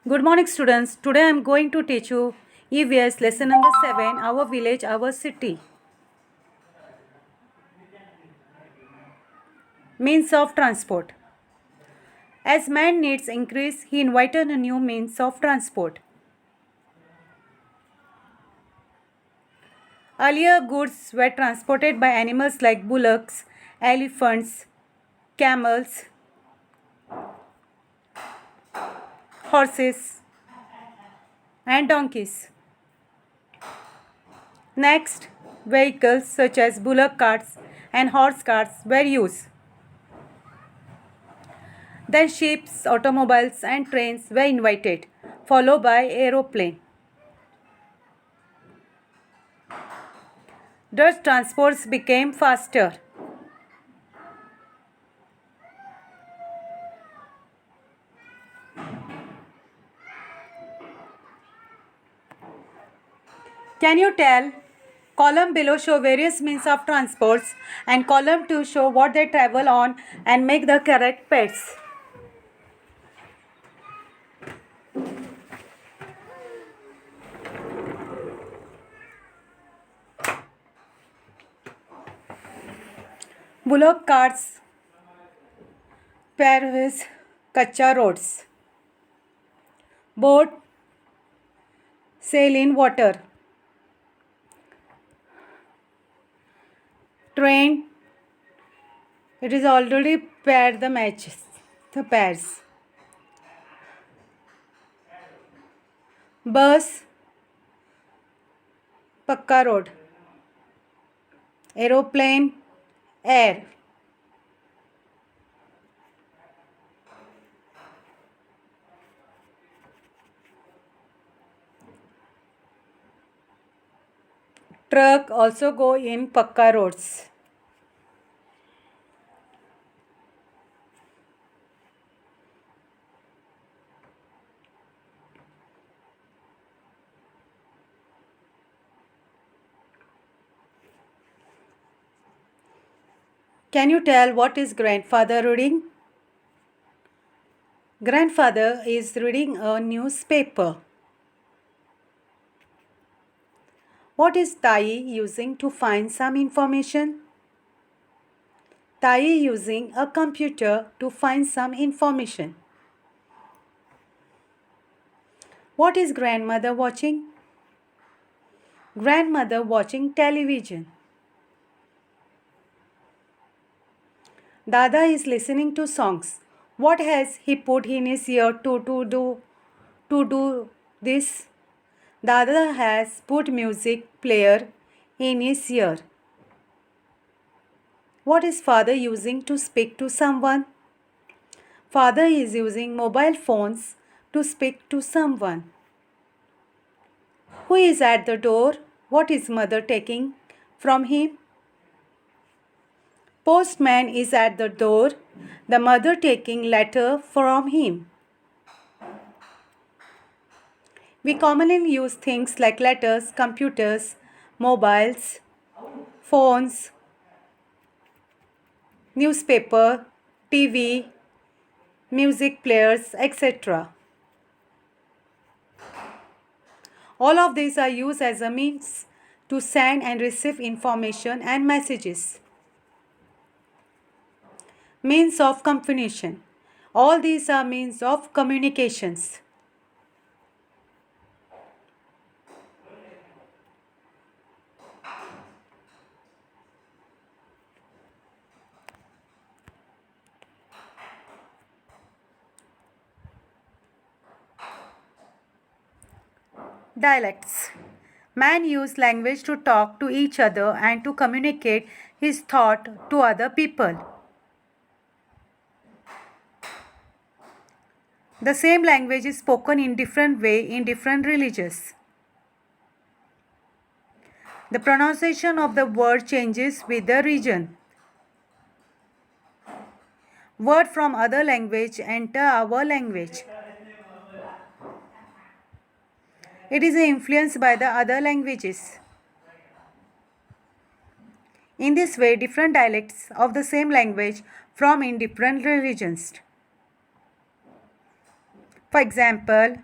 Good morning, students. Today I am going to teach you EVS lesson number 7, Our Village, Our City. Means of transport. As man needs increase, he invited a new means of transport. Earlier, goods were transported by animals like bullocks, elephants, camels, horses, and donkeys. Next, vehicles such as bullock carts and horse carts were used. Then ships, automobiles and trains were invented, followed by aeroplane. Thus transports became faster. Can you tell? Column below show various means of transports and column 2 show what they travel on and make the correct pairs. Bullock carts pair with kacha roads. Boat sail in water. Train, it is already paired the matches, the pairs. Bus, pakka road. Aeroplane, air. Truck also go in pakka roads. Can you tell what is grandfather reading? Grandfather is reading a newspaper. What is Tai using to find some information? Tai using a computer to find some information. What is grandmother watching? Grandmother watching television. Dada is listening to songs. What has he put in his ear to do this? Dada has put music player in his ear. What is father using to speak to someone? Father is using mobile phones to speak to someone. Who is at the door? What is mother taking from him? Postman is at the door. The mother taking letter from him. We commonly use things like letters, computers, mobiles, phones, newspaper, TV, music players, etc. All of these are used as a means to send and receive information and messages. Means of communication. All these are means of communications. Dialects. Man use language to talk to each other and to communicate his thought to other people. The same language is spoken in different way in different religions. The pronunciation of the word changes with the region. Word from other language enter our language. It is influenced by the other languages. In this way, different dialects of the same language from in different regions. For example,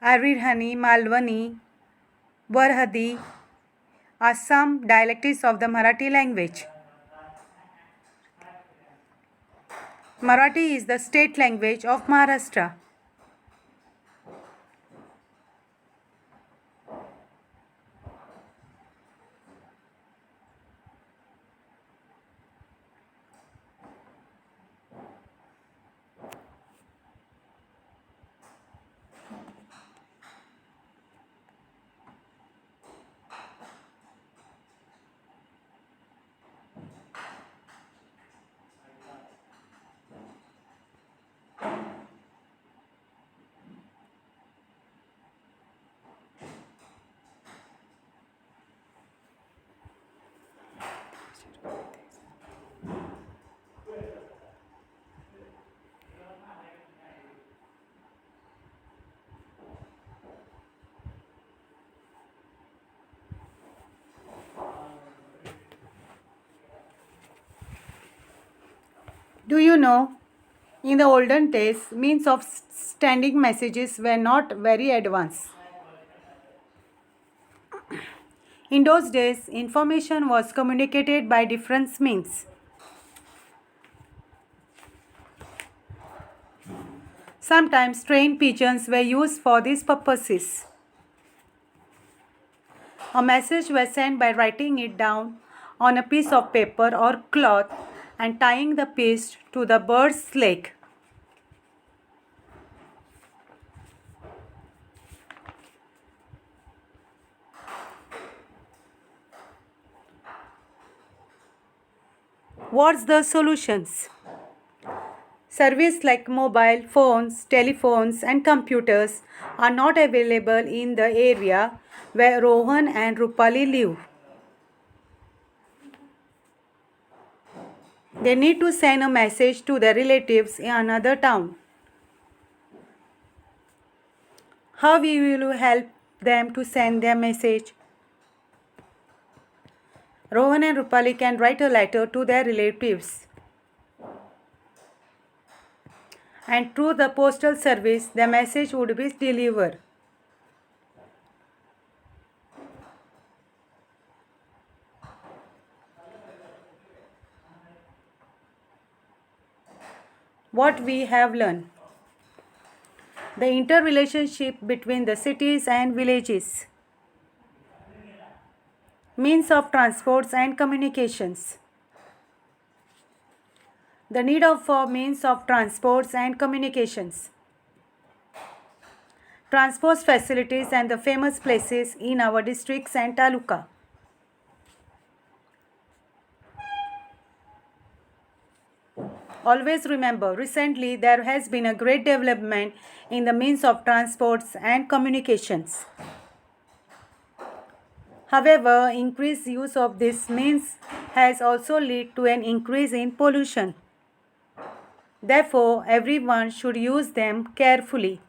Arirhani, Malwani, Warhadi are some dialects of the Marathi language. Marathi is the state language of Maharashtra. Do you know, in the olden days, means of sending messages were not very advanced. In those days, information was communicated by different means. Sometimes trained pigeons were used for these purposes. A message was sent by writing it down on a piece of paper or cloth and tying the piece to the bird's leg. What's the solutions? Services like mobile phones, telephones, and computers are not available in the area where Rohan and Rupali live. They need to send a message to their relatives in another town. How will you help them to send their message? Rohan and Rupali can write a letter to their relatives. And through the postal service, the message would be delivered. What we have learned: the interrelationship between the cities and villages, means of transports and communications, the need for means of transports and communications, transport facilities and the famous places in our districts and taluka. Always remember, recently there has been a great development in the means of transports and communications. However, increased use of this means has also led to an increase in pollution. Therefore, everyone should use them carefully.